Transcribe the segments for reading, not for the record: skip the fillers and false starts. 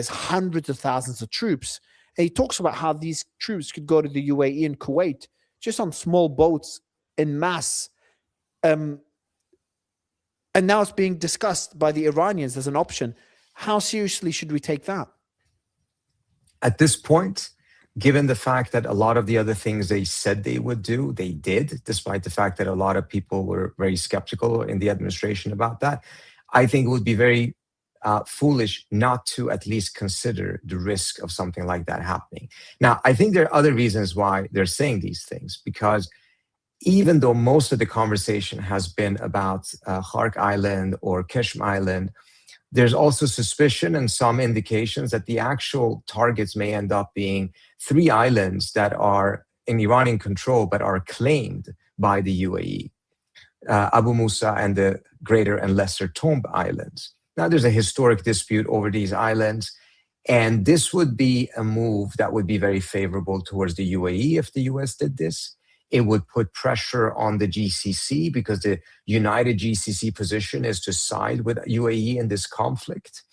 hundreds of thousands of troops. And he talks about how these troops could go to the UAE and Kuwait just on small boats en masse. And now it's being discussed by the Iranians as an option. How seriously should we take that? At this point, given the fact that a lot of the other things they said they would do, they did, despite the fact that a lot of people were very skeptical in the administration about that, I think it would be very foolish not to at least consider the risk of something like that happening. Now, I think there are other reasons why they're saying these things, because even though most of the conversation has been about Khark Island or Keshm Island, there's also suspicion and some indications that the actual targets may end up being 3 islands that are in Iranian control but are claimed by the UAE, Abu Musa and the Greater and Lesser Tomb Islands. Now, there's a historic dispute over these islands, and this would be a move that would be very favorable towards the UAE if the US did this. It would put pressure on the GCC because the united GCC position is to side with UAE in this conflict.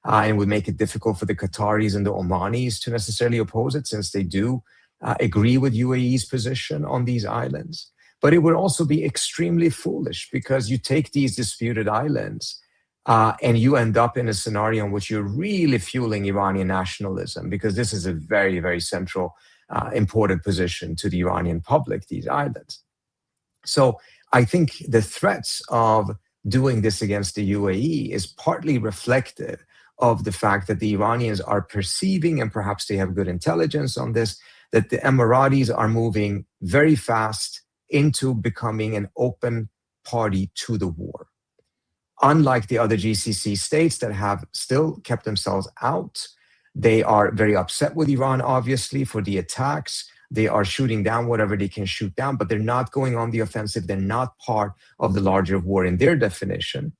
And would make it difficult for the Qataris and the Omanis to necessarily oppose it, since they do agree with UAE's position on these islands. But it would also be extremely foolish, because you take these disputed islands and you end up in a scenario in which you're really fueling Iranian nationalism, because this is a very, very central important position to the Iranian public, these islands. So I think the threats of doing this against the UAE is partly reflective of the fact that the Iranians are perceiving, and perhaps they have good intelligence on this, that the Emiratis are moving very fast into becoming an open party to the war. Unlike the other GCC states that have still kept themselves out, they are very upset with Iran, obviously, for the attacks. They are shooting down whatever they can shoot down, but they're not going on the offensive. They're not part of the larger war in their definition.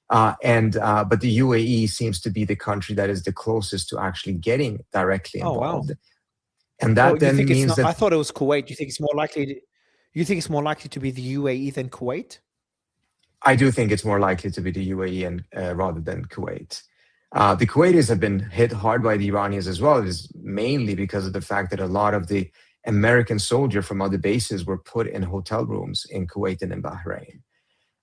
But the UAE seems to be the country that is the closest to actually getting directly involved. Oh, wow. And that then means that I thought it was Kuwait. You think it's more likely? You think it's more likely to be the UAE than Kuwait? I do think it's more likely to be the UAE and rather than Kuwait. The Kuwaitis have been hit hard by the Iranians as well. It is mainly because of the fact that a lot of the American soldiers from other bases were put in hotel rooms in Kuwait and in Bahrain.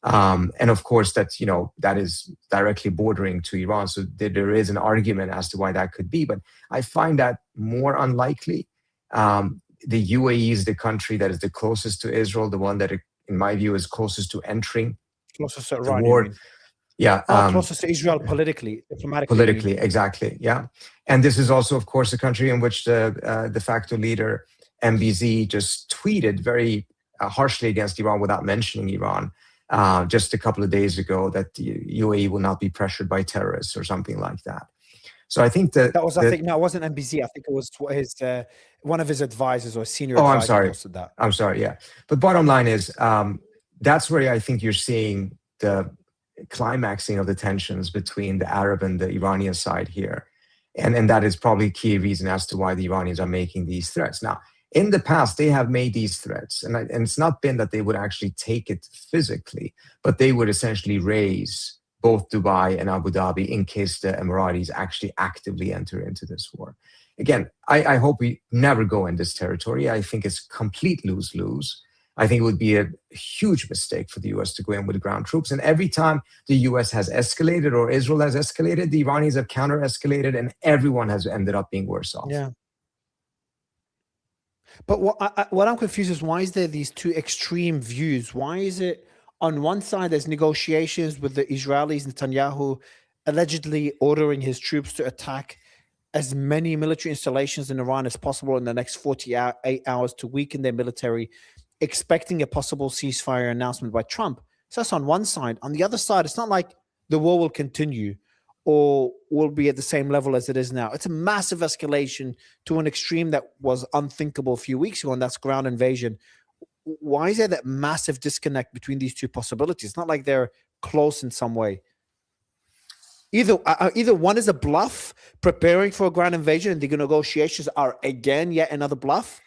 And of course, that is directly bordering to Iran. So there is an argument as to why that could be, but I find that more unlikely. The UAE is the country that is the closest to Israel, the one that, in my view, is closest to entering closest to the Iran, war. Yeah. Closest to Israel politically, diplomatically. Politically, exactly. Yeah. And this is also, of course, a country in which the de facto leader, MBZ, just tweeted very harshly against Iran without mentioning Iran just a couple of days ago, that the UAE will not be pressured by terrorists or something like that. So I think that... it wasn't MBZ. I think it was one of his advisors or senior advisor. I'm sorry. Posted that. I'm sorry, yeah. But bottom line is, that's where I think you're seeing the climaxing of the tensions between the Arab and the Iranian side here. And that is probably a key reason as to why the Iranians are making these threats. Now, in the past, they have made these threats, and it's not been that they would actually take it physically, but they would essentially raise both Dubai and Abu Dhabi in case the Emiratis actually actively enter into this war. Again, I hope we never go in this territory. I think it's complete lose-lose. I think it would be a huge mistake for the US to go in with ground troops. And every time the US has escalated or Israel has escalated, the Iranians have counter-escalated, and everyone has ended up being worse off. Yeah. But what I'm confused is, why is there these two extreme views? Why is it on one side there's negotiations with the Israelis, Netanyahu allegedly ordering his troops to attack as many military installations in Iran as possible in the next 48 hours to weaken their military, expecting a possible ceasefire announcement by Trump. So that's on one side. On the other side, it's not like the war will continue or will be at the same level as it is now. It's a massive escalation to an extreme that was unthinkable a few weeks ago, and that's ground invasion. Why is there that massive disconnect between these two possibilities? It's not like they're close in some way. Either one is a bluff, preparing for a ground invasion, and the negotiations are again yet another bluff,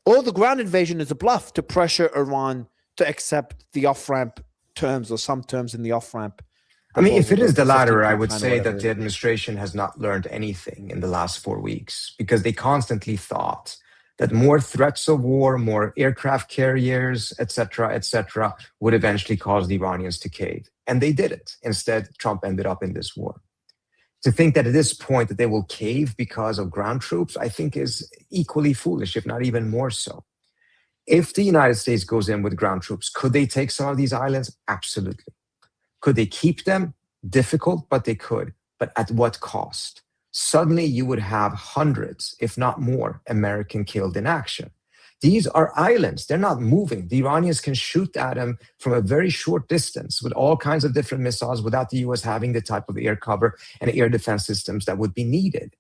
or the ground invasion is a bluff to pressure Iran to accept the off-ramp terms or some terms in the off-ramp. I mean, if it is the the 15 latter, I point would plan or say whatever that it the is. administration has not learned anything in the last 4 weeks because they constantly thought that more threats of war, more aircraft carriers, et cetera, would eventually cause the Iranians to cave. And they did it. Instead, Trump ended up in this war. To think that at this point that they will cave because of ground troops, I think is equally foolish, if not even more so. If the United States goes in with ground troops, could they take some of these islands? Absolutely. Could they keep them? Difficult, but they could. But at what cost? Suddenly you would have hundreds, if not more, American killed in action. These are islands. They're not moving. The Iranians can shoot at them from a very short distance with all kinds of different missiles without the US having the type of air cover and air defense systems that would be needed.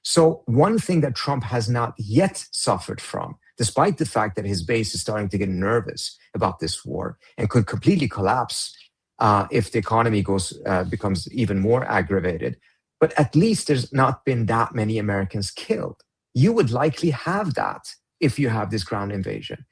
So one thing that Trump has not yet suffered from, despite the fact that his base is starting to get nervous about this war and could completely collapse if the economy becomes even more aggravated, but at least there's not been that many Americans killed. You would likely have that if you have this ground invasion.